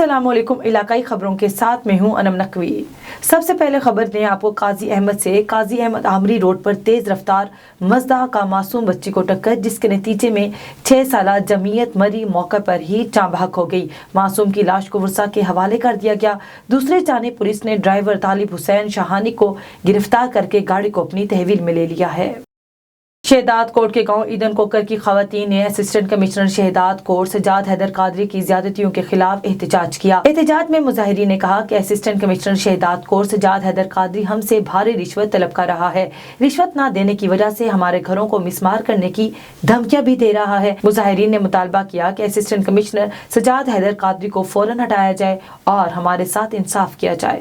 अस्सलाम वालेकुम। इलाकाई खबरों के साथ मैं हूं अनम नकवी। सबसे पहले खबर दें आपको काजी अहमद से। काजी अहमद आमरी रोड पर तेज रफ्तार मजदा का मासूम बच्ची को टक्कर, जिसके नतीजे में 6 साला जमीयत मरी मौके पर ही चाँ बहक हो गई। मासूम की लाश को वर्षा के हवाले कर दिया गया। दूसरी जानिब पुलिस ने ड्राइवर तालिब हुसैन शाहानी को गिरफ्तार करके गाड़ी को अपनी तहवील में ले लिया है। शहदाद कोट के गांव ईदन कोकर की खवातीन ने असिस्टेंट कमिश्नर शहदाद कोट सजाद हैदर कादरी की ज्यादतियों के खिलाफ एहतजाज किया। एहतजाज में मुजाहिरीन ने कहा कि असिस्टेंट कमिश्नर शहदाद कोट सजाद हैदर कादरी हमसे भारी रिश्वत तलब कर रहा है। रिश्वत न देने की वजह से हमारे घरों को मिसमार करने की धमकियां भी दे रहा है। मुजाहिरीन ने मुतालबा किया कि असिस्टेंट कमिश्नर सजाद हैदर कादरी को फौरन हटाया जाए और हमारे साथ इंसाफ किया जाए।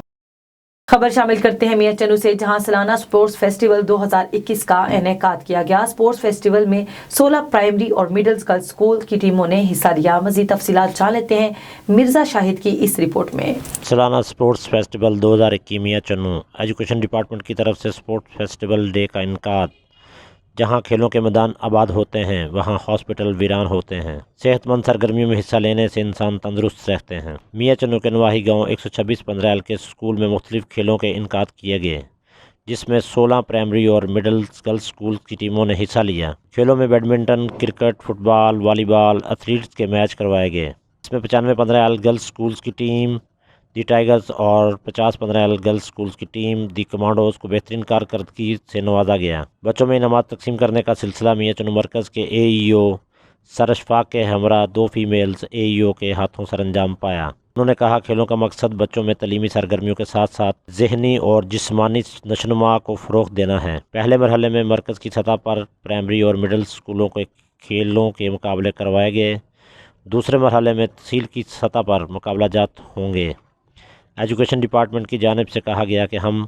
खबर शामिल करते हैं मियां चन्नू से, जहां सालाना स्पोर्ट्स फेस्टिवल 2021 का इनेकाद किया गया। स्पोर्ट्स फेस्टिवल में 16 प्राइमरी और मिडिल गर्ल्स स्कूल की टीमों ने हिस्सा लिया। मजीद तफसीलात जान लेते हैं मिर्जा शाहिद की इस रिपोर्ट में। सालाना स्पोर्ट्स फेस्टिवल 2021 मियां चन्नू एजुकेशन डिपार्टमेंट की तरफ से स्पोर्ट्स फेस्टिवल डे का इनकाद। जहां खेलों के मैदान आबाद होते हैं वहां हॉस्पिटल वीरान होते हैं। सेहतमंद सरगर्मियों में हिस्सा लेने से इंसान तंदुरुस्त रहते हैं। मियां चन्नू के नवाही गांव 126 15 के स्कूल में मुख्तलिफ खेलों के इनकाद किए गए, जिसमें 16 प्राइमरी और मिडिल गर्ल्स स्कूल की टीमों ने हिस्सा लिया। खेलों में badminton, cricket, football, volleyball, athletes के मैच करवाए गए। इसमें 95 15 गर्ल्स स्कूल्स की टीम दी टाइगर्स और 50 15 गर्ल्स स्कूल्स की टीम दी कमांडोज को बेहतरीन कारकर्दगी से नवाजा गया। बच्चों में इनामात तकसीम करने का सिलसिला मियां चन्नू मरकज़ के AEO सरशफाक के हमरा 2 फीमेल्स AEO के हाथों सर अंजाम पाया। उन्होंने कहा खेलों का मकसद बच्चों में तलीमी सरगर्मियों के साथ साथ जहनी और जिस्मानी नशोनुमा को फ़रोग़ देना है। पहले मरहले में मरकज़ की सतह पर प्राइमरी और मिडिल स्कूलों के खेलों के मुकाबले करवाए गए। दूसरे मरहले में तहसील की सतह पर मुकाबला जात होंगे। एजुकेशन डिपार्टमेंट की जानिब से कहा गया कि हम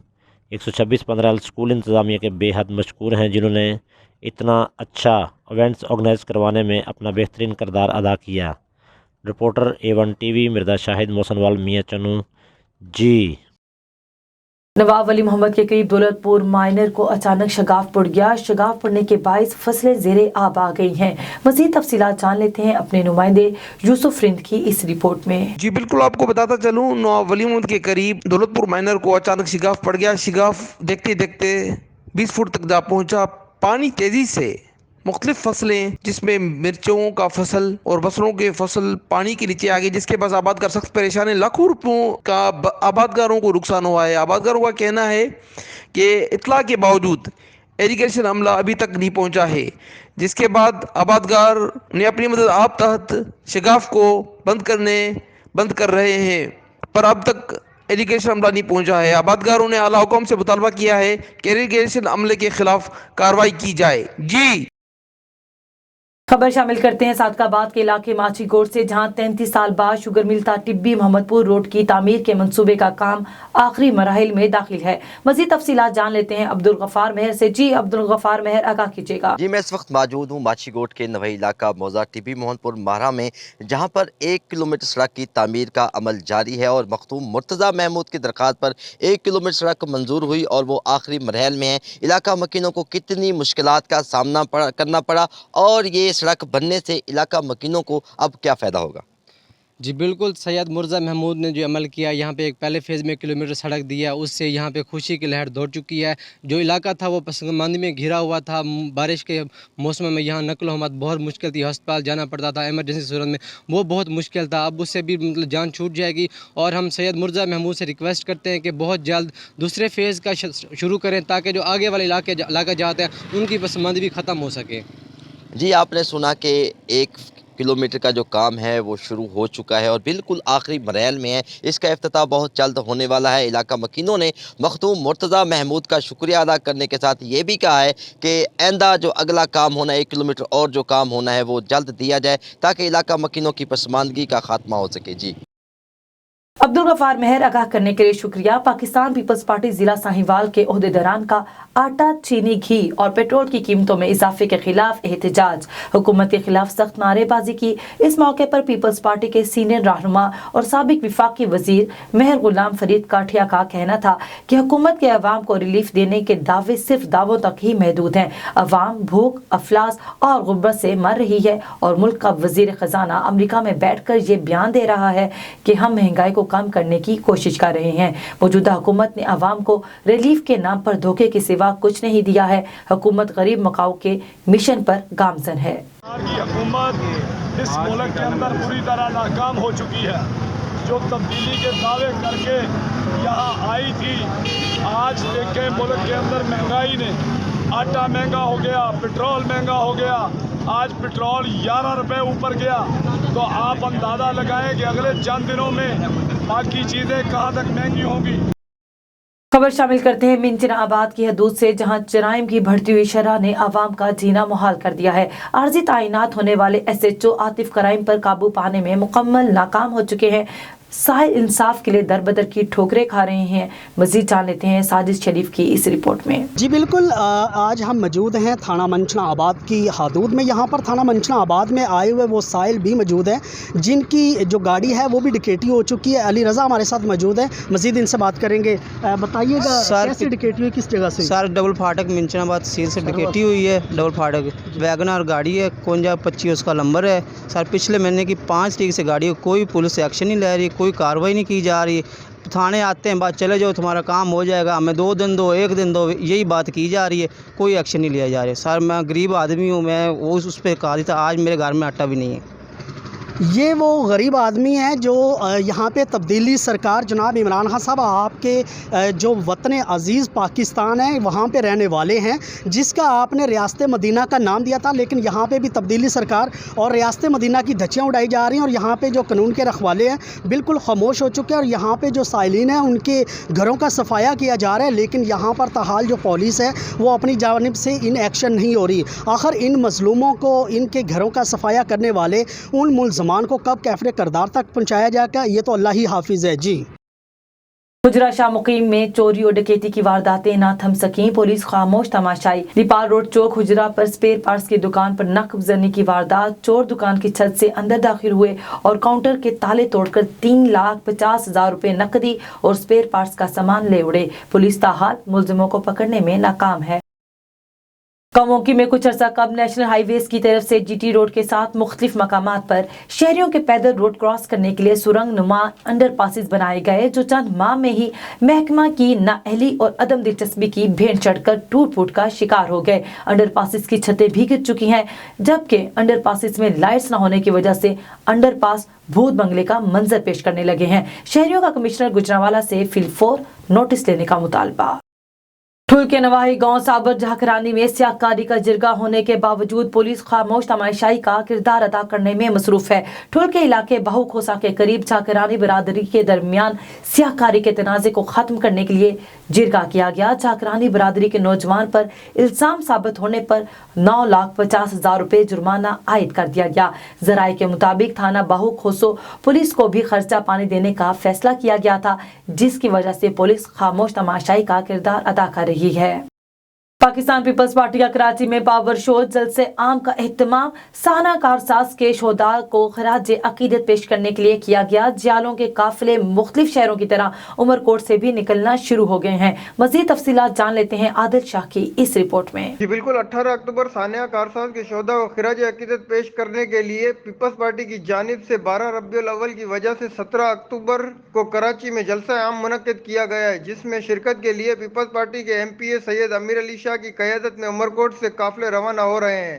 126 15 स्कूल इंतज़ामिया के बेहद मशकूर हैं, जिन्होंने इतना अच्छा इवेंट्स ऑर्गेनाइज करवाने में अपना बेहतरीन किरदार अदा किया। Reporter A1 TV Mirza Shahid Mosanwal Mian Channu जी। नवाब वली मोहम्मद के करीब दौलतपुर माइनर को अचानक शगाफ पड़ गया। शगाफ पड़ने के बायस फसलें ज़ेरे आब आ गई हैं। मज़ीद तफसीलात जान लेते हैं अपने नुमाइंदे यूसुफ रिंद की इस रिपोर्ट में। जी बिल्कुल, आपको बताता चलूं, नवाब वली मोहम्मद के करीब दौलतपुर माइनर को अचानक शगाफ पड़ गया। शगाफ देखते देखते 20 फुट तक जा पहुंचा। पानी तेजी से मुख्तलिफ फसलें, जिसमें मिर्चों का फसल और बसरों के फसल पानी के नीचे आ गई, जिसके पास आबादगार सख्त परेशान है। लाखों रुपयों का आबादगारों को नुकसान हुआ है। आबादगारों का कहना है कि इत्तला के बावजूद इरिगेशन अमला अभी तक नहीं पहुंचा है, जिसके बाद आबादगार ने अपनी मदद आप तहत शगाफ को बंद कर रहे हैं, पर अब तक इरिगेशन अमला नहीं पहुंचा है। आबादगारों ने आला हुक्म से मुतालबा किया है कि इरिगेशन अमले के खिलाफ कार्रवाई की जाए। जी खबर शामिल करते हैं सादकाबाद के इलाके माची कोट से, जहां 33 साल बाद शुगर मिलता टिब्बी मोहम्मदपुर रोड की तामीर के मंसूबे का काम आखिरी मराहिल में दाखिल है। मजीद तफसीलात जान लेते हैं अब्दुल गफार मेहर से। जी अब्दुल गफार मेहर, आगाह कीजिएगा। जी, मैं इस वक्त मौजूद हूँ माची कोट के नवई इलाका मौजा टिब्बी मोहम्मदपुर मारा में, जहाँ पर 1 किलोमीटर सड़क की तामीर का अमल जारी है और मखदूम मुर्तज़ा महमूद की दरख्वास्त पर 1 किलोमीटर सड़क मंजूर हुई और वो आखिरी मरहल में है। इलाका मकीनों को कितनी मुश्किलात का सामना करना पड़ा और ये सड़क बनने से इलाका मकीनों को अब क्या फ़ायदा होगा? जी बिल्कुल, सैयद मुर्जा महमूद ने जो अमल किया, यहाँ पे एक पहले फेज़ में 1 किलोमीटर सड़क दिया, उससे यहाँ पे खुशी की लहर दौड़ चुकी है। जो इलाका था वो पसमानदी में घिरा हुआ था। बारिश के मौसम में यहाँ नकल हमात बहुत मुश्किल थी, अस्पताल जाना पड़ता था एमरजेंसी सूरत में, वो बहुत मुश्किल था। अब उससे भी मतलब जान छूट जाएगी और हम सैयद मुर्जा महमूद से रिक्वेस्ट करते हैं कि बहुत जल्द दूसरे फेज़ का शुरू करें, ताकि जो आगे वाले इलाका जाते हैं उनकी पसमानदी भी ख़त्म हो सके। जी, आपने सुना कि 1 किलोमीटर का जो काम है वो शुरू हो चुका है और बिल्कुल आखिरी मरहल में है। इसका इफ्तिताह बहुत जल्द होने वाला है। इलाका मकीनों ने मखदूम मुर्तज़ा महमूद का शुक्रिया अदा करने के साथ ये भी कहा है कि आइंदा जो अगला काम होना है, 1 किलोमीटर और जो काम होना है वो जल्द दिया जाए, ताकि इलाका मकीनों की पसमानदगी का खात्मा हो सके। जी अब्दुल गफार मेहर आगाह करने के लिए शुक्रिया। पाकिस्तान पीपल्स पार्टी जिला साहिवाल के ओहदेदारान का आटा, चीनी, घी और पेट्रोल की कीमतों में इजाफे के खिलाफ एहतजाज, हुकूमत के खिलाफ सख्त नारेबाजी की। इस मौके पर पीपल्स पार्टी के सीनियर रहनुमा और साबिक विफाकी वजीर मेहर गुलाम फरीद काठिया का कहना था कि हुकूमत के अवाम को रिलीफ देने के दावे सिर्फ दावों तक ही महदूद हैं। अवाम भूख, अफलास और गुर्बत से मर रही है और मुल्क का वजीर खजाना अमेरिका में बैठकर ये बयान दे रहा है कि हम महंगाई को कम करने की कोशिश कर रहे हैं। मौजूदा हुकूमत ने अवाम को रिलीफ के नाम पर धोखे के सिवा कुछ नहीं दिया है। हुकूमत गरीब मकाऊ के मिशन पर गामजन है। हुकूमत इस मुल्क के अंदर पूरी तरह नाकाम हो चुकी है। जो तब्दीली के दावे करके यहाँ आई थी, आज देखें मुल्क के अंदर महंगाई ने, आटा महंगा हो गया, पेट्रोल महंगा हो गया। आज पेट्रोल 11 रुपये ऊपर गया, तो आप अंदाज़ा लगाएं कि अगले चंद दिनों में बाकी चीज़ें कहाँ तक महंगी होंगी। खबर शामिल करते हैं मिंचनाबाद की हदूद से, जहां जराइम की बढ़ती हुई शरह ने आवाम का जीना मुहाल कर दिया है। आर्जी तैनात होने वाले SHO आतिफ क्राइम पर काबू पाने में मुकम्मल नाकाम हो चुके हैं। साहिल इंसाफ के लिए दर बदर की ठोकरें खा रहे हैं। मजीद जान लेते हैं साजिद शरीफ की इस रिपोर्ट में। जी बिल्कुल, आज हम मौजूद हैं थाना मंचनाबाद की हदूद में। यहाँ पर थाना मंचनाबाद में आए हुए वो साहिल भी मौजूद हैं जिनकी जो गाड़ी है वो भी डिकेटी हो चुकी है। अली रज़ा हमारे साथ मौजूद है, मजीद इनसे बात करेंगे। बताइएगा कैसे डिकेटी हुई, किस जगह से? सर डबल फाटक मंचनाबाद सील से डिकेटी हुई है। डबल फाटक वैगनर गाड़ी है, 55 उसका नंबर है। सर पिछले महीने की 5 तारीख से गाड़ी है, कोई पुलिस एक्शन नहीं ले रही, कोई कार्रवाई नहीं की जा रही। थाने आते हैं, बात चले जाओ तुम्हारा काम हो जाएगा, हमें 2 दिन दो, 1 दिन दो, यही बात की जा रही है, कोई एक्शन नहीं लिया जा रहा है। सर मैं गरीब आदमी हूँ, मैं उस पर कहा था, आज मेरे घर में आटा भी नहीं है। ये वो गरीब आदमी है जो यहाँ पे तब्दीली सरकार जनाब इमरान खान साहब आपके जो वतन अज़ीज़ पाकिस्तान है वहाँ पे रहने वाले हैं, जिसका आपने रियासत मदीना का नाम दिया था, लेकिन यहाँ पे भी तब्दीली सरकार और रियासत मदीना की धज्जियाँ उड़ाई जा रही हैं और यहाँ पे जो कानून के रखवाले हैं बिल्कुल खामोश हो चुके हैं और यहाँ पे जो साइलिन हैं उनके घरों का सफाया किया जा रहा है, लेकिन यहाँ पर ताहाल जो पुलिस है वो अपनी जानिब से इन एक्शन नहीं हो रही। आखिर इन मजलूमों को, इनके घरों का सफाया करने वाले उन मुल्ज़मान को कब कैफरे करदार तक पहुंचाया जाएगा, ये तो अल्लाह ही हाफिज है। जी गुजरा शाह मुकीम में चोरी और डकैती की वारदातें ना थम सकीं, पुलिस खामोश तमाशाई। दीपाल रोड चौक हुजरा पर स्पेयर पार्ट्स की दुकान पर नक्ब जनी की वारदात, चोर दुकान की छत से अंदर दाखिल हुए और काउंटर के ताले तोड़कर 3,50,000 रुपए नकदी और स्पेयर पार्ट्स का सामान ले उड़े। पुलिस ताहाल मुलजिमों को पकड़ने में नाकाम है। कमोकी में कुछ अर्सा कब नेशनल हाईवेज की तरफ से GT रोड के साथ मुख्तलिफ मकामात पर शहरियों के पैदल रोड क्रॉस करने के लिए सुरंग नुमा अंडर पासिस बनाए गए, जो चंद माह में ही महकमा की नाअहली और अदम दिलचस्पी की भेंट चढ़कर टूट फूट का शिकार हो गए। अंडर पासिस की छतें भी गिर चुकी हैं, जबकि अंडर पासिस में लाइट्स न होने की वजह से अंडर पास भूत बंगले का मंजर पेश करने लगे हैं। शहरियों का कमिश्नर गुजरांवाला से फिलफोर नोटिस लेने का मुतालबा। ठुल के नवाही गांव साबर झाकरानी में स्याहकारी का जिरगा होने के बावजूद पुलिस खामोश तमाशाई का किरदार अदा करने में मसरूफ है। ठुल के इलाके बहु खोसा के करीब झाकरानी बरादरी के दरमियान स्याहकारी के तनाज़े को खत्म करने के लिए जिरगा किया गया। झाकरानी बरादरी के नौजवान पर इल्जाम साबित होने पर 9,50,000 रुपए जुर्माना आयद कर दिया गया। जराये के मुताबिक थाना बहु खोसो पुलिस को भी खर्चा पानी देने का फैसला किया गया था, जिसकी वजह से पुलिस खामोश तमाशाई का किरदार अदा कर रही है। पाकिस्तान पीपल्स पार्टी का कराची में पावर शो जलसे आम का एहतमाम, साना कारसाज के शोहदा को खराज अकीदत पेश करने के लिए किया गया। जियालों के काफिले मुख्तलिफ शहरों की तरह उमरकोट से भी निकलना शुरू हो गए हैं। मजीद तफसीलात जान लेते हैं आदिल शाह की इस रिपोर्ट में। जी बिल्कुल, 18 अक्टूबर साना कारसाज के शोहदा को खराज अकीदत पेश करने के लिए पीपल्स पार्टी की जानिब से 12 रबीउल अव्वल की वजह से 17 अक्टूबर को कराची में जलसा आम मुनक्किद किया गया है, जिसमें शिरकत के लिए पीपल्स पार्टी के MPA सैयद अमीर अली शाह की क़यादत में उमरकोट से काफिले रवाना हो रहे हैं।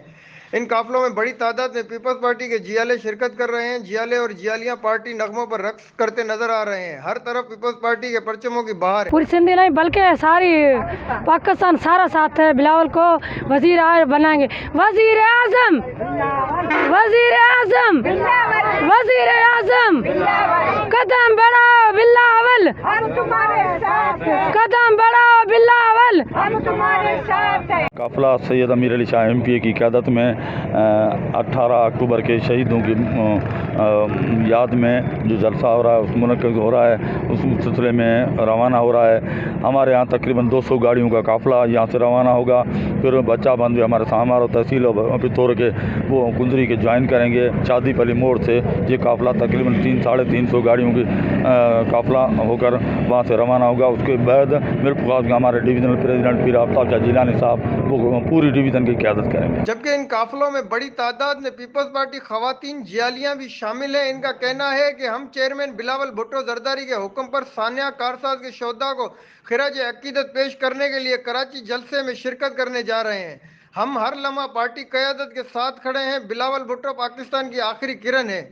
इन काफिलों में बड़ी तादाद में पीपल्स पार्टी के जियाले शिरकत कर रहे हैं। जियाले और जियालियां पार्टी नगमों पर रक्स करते नजर आ रहे हैं। हर तरफ पीपल्स पार्टी के परचमों की बहार है। पूरी सिंधी नहीं बल्कि सारी पाकिस्तान सारा साथ है। बिलावल को वजीर बनाएंगे। वजीर आजम, वजीर आजम, वजीर आजम, कदम बढ़ाओ बिलावल, कदम बढ़ाओ बिलावल, हम तुम्हारे साथ हैं। काफ़िला सैयद अमीर अली शाह MPA की क़यादत में 18 अक्टूबर के शहीदों की याद में जो जलसा हो रहा है, उस मुनक़्क़िद हो रहा है, उस सिलसिले में रवाना हो रहा है। हमारे यहाँ तकरीबन 200 गाड़ियों का काफ़िला यहाँ से रवाना होगा। फिर बच्चा बंद भी हमारे सामार और तहसील और पिथौर के वो कुंदरी के ज्वाइन करेंगे। शादी पली मोड़ से ये काफ़िला तकरीबन 300-350 गाड़ियों की काफ़िला होकर वहाँ से रवाना होगा। उसके बाद मीरपुर के हमारे डिवीज़नल प्रेसिडेंट पीर आफ्ताब शाह जिलानी साहब वो पूरी डिवीज़न की क़यादत करेंगे। जबकि इन काफिलों में बड़ी तादाद में पीपल्स पार्टी खवातीन जियालियां भी शामिल हैं। इनका कहना है कि हम चेयरमैन बिलावल भुट्टो जरदारी के हुक्म पर सानिया कारसाज के शोधा को खिराज अकीदत पेश करने के लिए कराची जलसे में शिरकत करने जा रहे हैं। हम हर लम्हा पार्टी क़यादत के साथ खड़े हैं। बिलावल भुट्टो पाकिस्तान की आखिरी किरण है।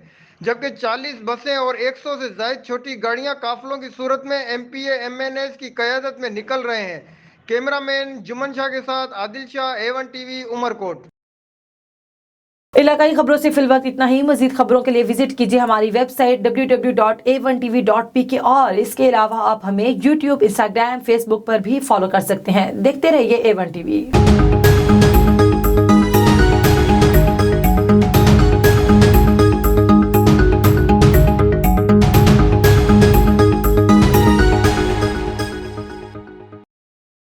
जबकि 40 बसें और 100 से ज़ायद छोटी गाड़ियां काफिलों की सूरत में MPA MNS की क़यादत में निकल रहे हैं। कैमरामैन जुमन शाह के साथ आदिल शाह, A1 TV, उमरकोट। इलाकाई खबरों से फिलहाल इतना ही। मजीद खबरों के लिए विजिट कीजिए हमारी वेबसाइट www.a1tv.pk और इसके अलावा आप हमें YouTube, Instagram, Facebook पर भी फॉलो कर सकते हैं। देखते रहिए A1 TV।